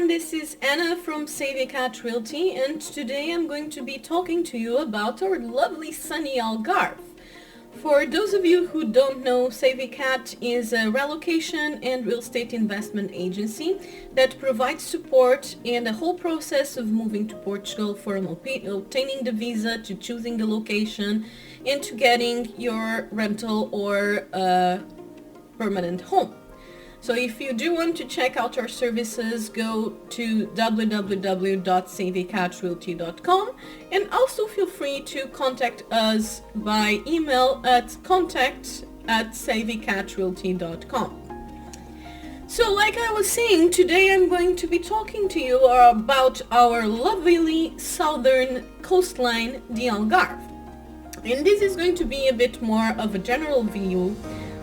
everyone, this is Anna from Savicat Realty, and today I'm going to be talking to you about our lovely sunny Algarve. For those of you who don't know, Savicat is a relocation and real estate investment agency that provides support in the whole process of moving to Portugal, from obtaining the visa to choosing the location and to getting your rental or permanent home. So if you do want to check out our services, go to www.savicatrealty.com, and also feel free to contact us by email at contact@savicatrealty.com. So like I was saying, today I'm going to be talking to you about our lovely southern coastline, the Algarve. And this is going to be a bit more of a general view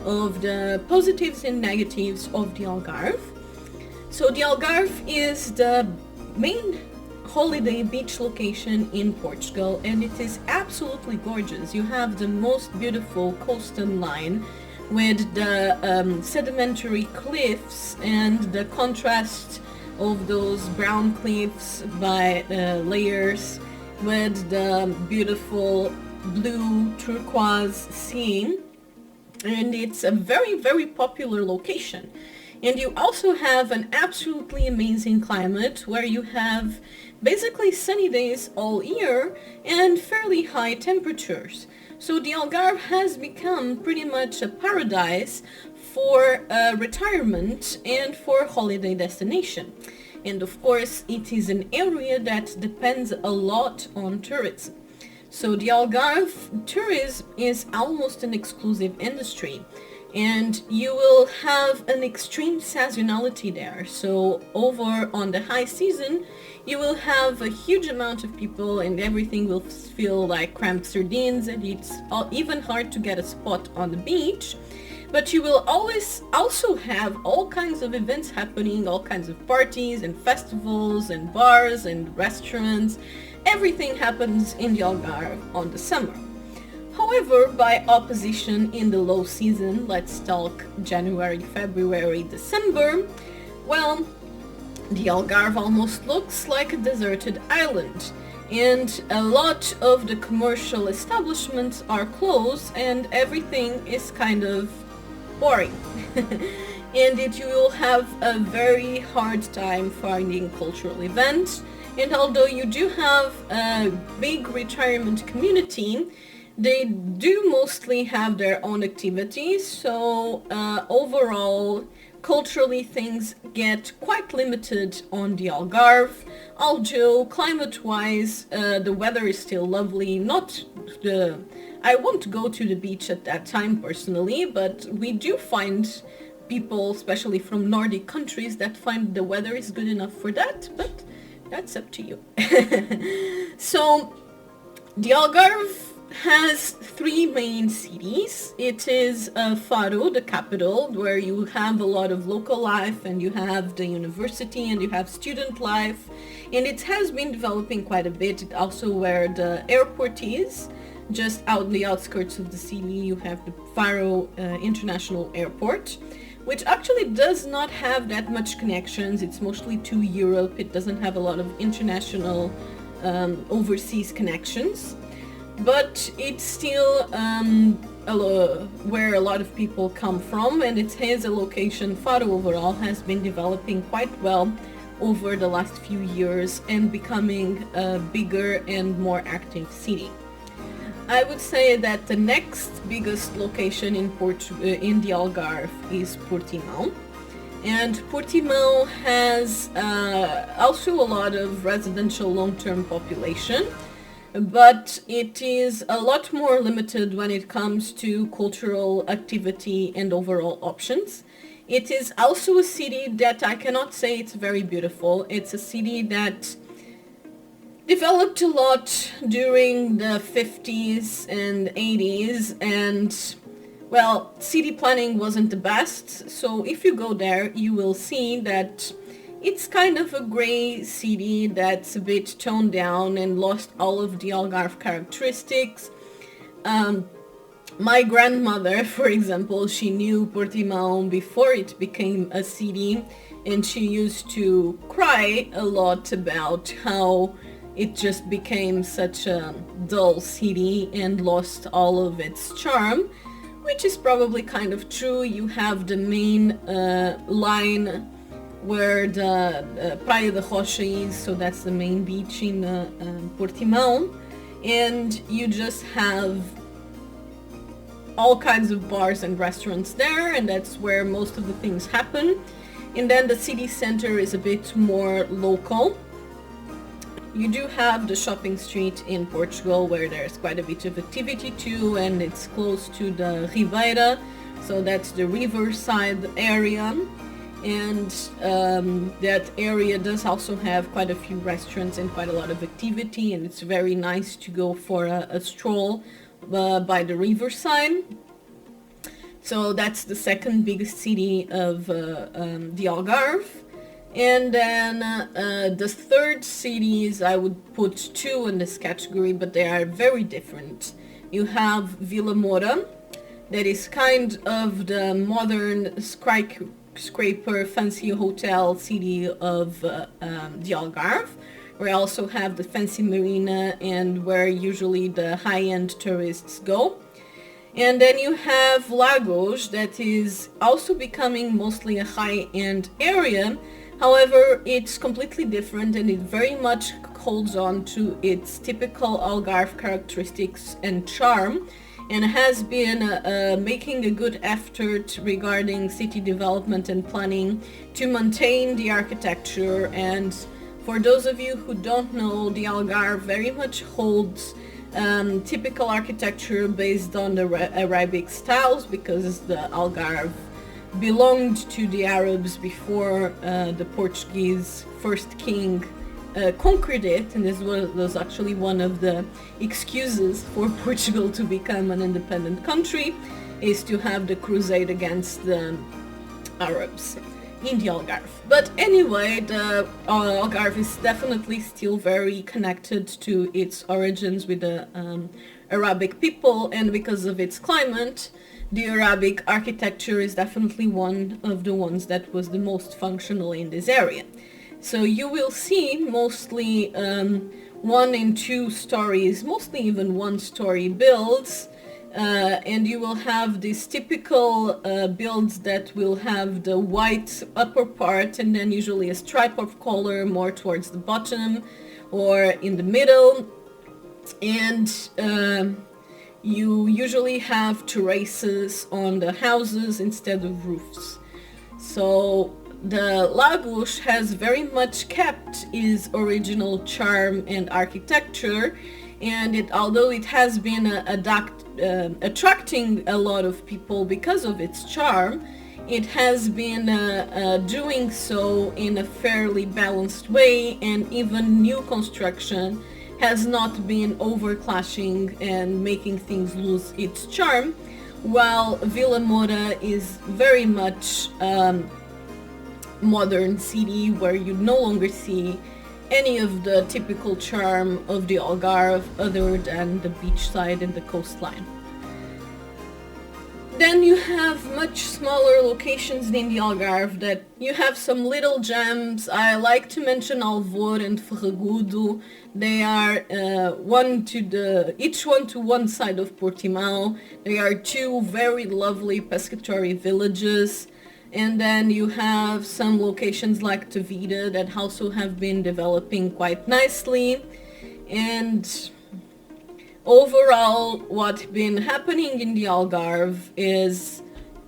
of the positives and negatives of the Algarve. So the Algarve is the main holiday beach location in Portugal, and it is absolutely gorgeous. You have the most beautiful coastal line with the sedimentary cliffs and the contrast of those brown cliffs by layers with the beautiful blue turquoise sea. And it's a very, very popular location. And you also have an absolutely amazing climate where you have basically sunny days all year and fairly high temperatures. So the Algarve has become pretty much a paradise for retirement and for holiday destination. And of course, it is an area that depends a lot on tourism. So the Algarve tourism is almost an exclusive industry, and you will have an extreme seasonality there. So over on the high season, you will have a huge amount of people and everything will feel like cramped sardines, and it's even hard to get a spot on the beach. But you will always also have all kinds of events happening, all kinds of parties and festivals and bars and restaurants. Everything happens in the Algarve on the summer. However, by opposition, in the low season, let's talk January, February, December, well, the Algarve almost looks like a deserted island, and a lot of the commercial establishments are closed and everything is kind of boring. And you will have a very hard time finding cultural events. And although you do have a big retirement community, they do mostly have their own activities. So overall, culturally, things get quite limited on the Algarve. Although climate-wise, the weather is still lovely. I won't go to the beach at that time personally, but we do find people, especially from Nordic countries, that find the weather is good enough for that. But that's up to you. So the Algarve has three main cities. It is Faro, the capital, where you have a lot of local life, and you have the university, and you have student life, and it has been developing quite a bit. It also where the airport is, just out in the outskirts of the city. You have the Faro International Airport, which actually does not have that much connections. It's mostly to Europe. It doesn't have a lot of international overseas connections, but it's still where a lot of people come from, and it has a location. Faro overall has been developing quite well over the last few years and becoming a bigger and more active city. I would say that the next biggest location in the Algarve is Portimão, and Portimão has also a lot of residential long-term population, but it is a lot more limited when it comes to cultural activity and overall options. It is also a city that I cannot say it's very beautiful. It's a city that developed a lot during the 50s and 80s, and well, city planning wasn't the best. So if you go there, you will see that it's kind of a gray city that's a bit toned down and lost all of the Algarve characteristics. My grandmother, for example, she knew Portimão before it became a city, and she used to cry a lot about how it just became such a dull city and lost all of its charm, which is probably kind of true. You have the main line where the Praia da Rocha is, so that's the main beach in Portimão, and you just have all kinds of bars and restaurants there, and that's where most of the things happen. And then the city center is a bit more local. You do have the shopping street in Portugal where there's quite a bit of activity too, and it's close to the Ribeira, so that's the riverside area. And that area does also have quite a few restaurants and quite a lot of activity, and it's very nice to go for a stroll by the riverside. So that's the second biggest city of the Algarve. And then the third cities, I would put two in this category, but they are very different. You have Vila Moura, that is kind of the modern skyscraper fancy hotel city of the Algarve. We also have the fancy marina and where usually the high-end tourists go. And then you have Lagos, that is also becoming mostly a high-end area. However, it's completely different, and it very much holds on to its typical Algarve characteristics and charm, and has been making a good effort regarding city development and planning to maintain the architecture. And for those of you who don't know, the Algarve very much holds typical architecture based on the Arabic styles, because the Algarve belonged to the Arabs before the Portuguese first king conquered it, and this was actually one of the excuses for Portugal to become an independent country, is to have the crusade against the Arabs in the Algarve. But anyway, the Algarve is definitely still very connected to its origins with the Arabic people, and because of its climate, the Arabic architecture is definitely one of the ones that was the most functional in this area. So you will see mostly 1 and 2 stories, mostly even 1-story builds, and you will have these typical builds that will have the white upper part and then usually a stripe of color more towards the bottom or in the middle, and you usually have terraces on the houses instead of roofs. So the Lagos has very much kept its original charm and architecture, and although it has been attracting a lot of people because of its charm, it has been doing so in a fairly balanced way, and even new construction has not been overclashing and making things lose its charm, while Vila Moura is very much modern city where you no longer see any of the typical charm of the Algarve other than the beachside and the coastline. Then you have much smaller locations in the Algarve that you have some little gems. I like to mention Alvor and Ferragudo. They are each one to one side of Portimão. They are two very lovely pescatory villages. And then you have some locations like Tavira that also have been developing quite nicely. And overall, what's been happening in the Algarve is,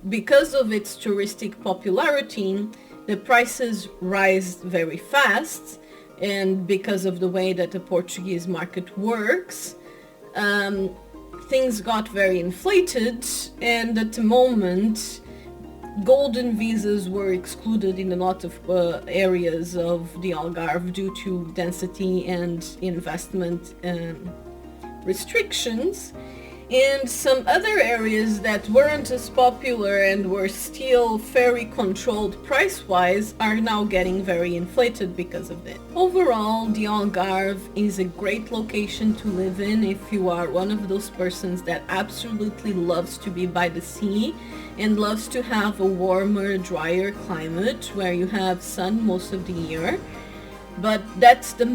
because of its touristic popularity, the prices rise very fast, and because of the way that the Portuguese market works, things got very inflated, and at the moment golden visas were excluded in a lot of areas of the Algarve due to density and investment restrictions. And some other areas that weren't as popular and were still very controlled price-wise are now getting very inflated because of it. Overall, the Algarve is a great location to live in if you are one of those persons that absolutely loves to be by the sea and loves to have a warmer, drier climate where you have sun most of the year. But that's the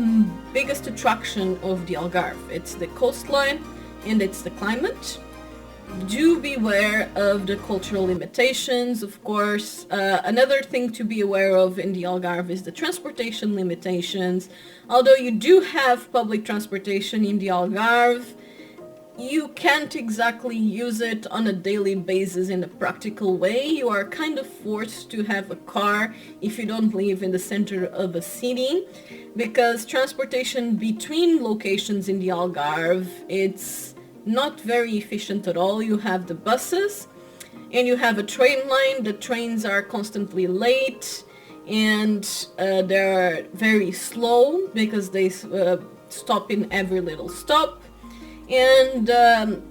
biggest attraction of the Algarve. It's the coastline and it's the climate. Do beware of the cultural limitations, of course. Another thing to be aware of in the Algarve is the transportation limitations. Although you do have public transportation in the Algarve, you can't exactly use it on a daily basis in a practical way. You are kind of forced to have a car if you don't live in the center of a city, because transportation between locations in the Algarve, it's not very efficient at all. You have the buses and you have a train line. The trains are constantly late and they're very slow because they stop in every little stop. And the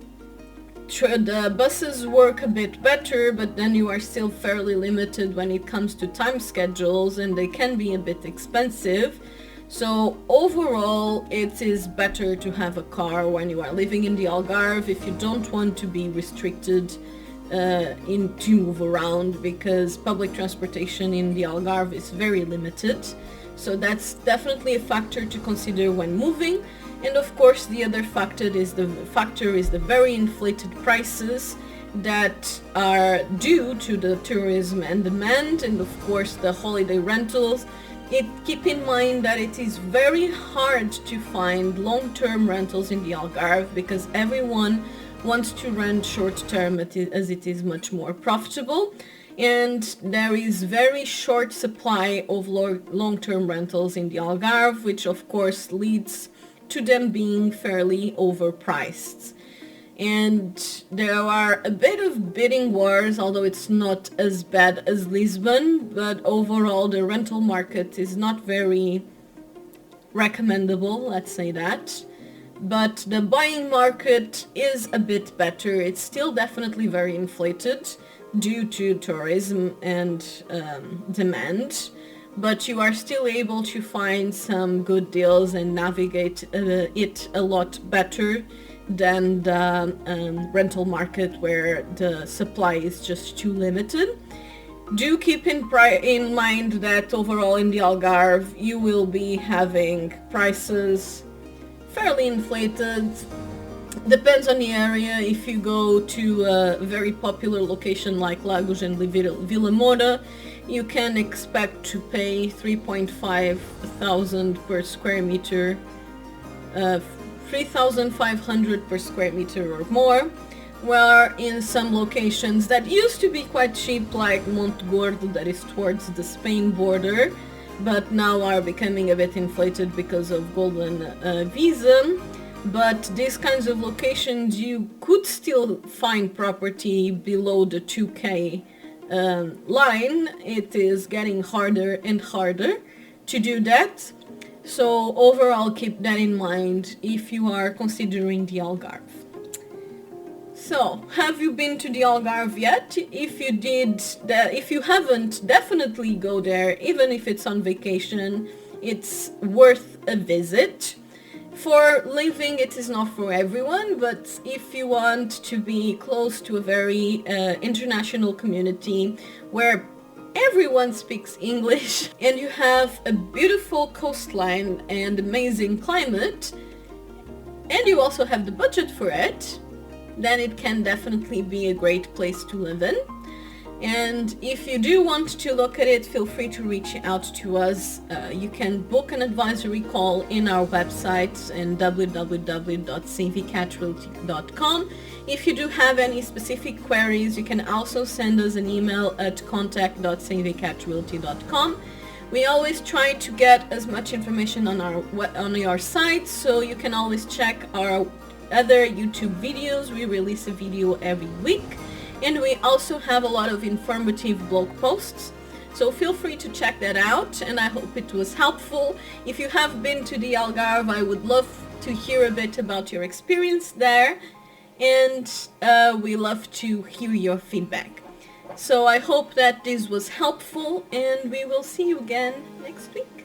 buses work a bit better, but then you are still fairly limited when it comes to time schedules and they can be a bit expensive. So overall, it is better to have a car when you are living in the Algarve if you don't want to be restricted to move around, because public transportation in the Algarve is very limited. So that's definitely a factor to consider when moving. And of course, the other factor is the very inflated prices that are due to the tourism and demand, and of course the holiday rentals. Keep in mind that it is very hard to find long-term rentals in the Algarve because everyone wants to rent short-term as it is much more profitable, and there is very short supply of long-term rentals in the Algarve, which of course leads to them being fairly overpriced. And there are a bit of bidding wars, although it's not as bad as Lisbon, but overall the rental market is not very recommendable, let's say that. But the buying market is a bit better. It's still definitely very inflated due to tourism and demand, but you are still able to find some good deals and navigate it a lot better than the rental market where the supply is just too limited. Do keep in mind that overall in the Algarve you will be having prices fairly inflated. Depends on the area. If you go to a very popular location like Lagos and Vila Moura, you can expect to pay 3.5 thousand per square meter, 3,500 per square meter or more, where in some locations that used to be quite cheap, like Monte Gordo, that is towards the Spain border, but now are becoming a bit inflated because of golden visa. But these kinds of locations, you could still find property below the 2K line. It is getting harder and harder to do that. So overall, keep that in mind if you are considering the Algarve. So, have you been to the Algarve yet? If you haven't, definitely go there. Even if it's on vacation, it's worth a visit. For living, it is not for everyone, but if you want to be close to a very international community where everyone speaks English and you have a beautiful coastline and amazing climate, and you also have the budget for it, then it can definitely be a great place to live in. And if you do want to look at it, feel free to reach out to us. You can book an advisory call in our website in www.cvcatrealty.com. If you do have any specific queries, you can also send us an email at contact.cvcatrealty.com. We always try to get as much information on our site, so you can always check our other YouTube videos. We release a video every week. And we also have a lot of informative blog posts, so feel free to check that out, and I hope it was helpful. If you have been to the Algarve, I would love to hear a bit about your experience there. and we love to hear your feedback. So I hope that this was helpful, and we will see you again next week.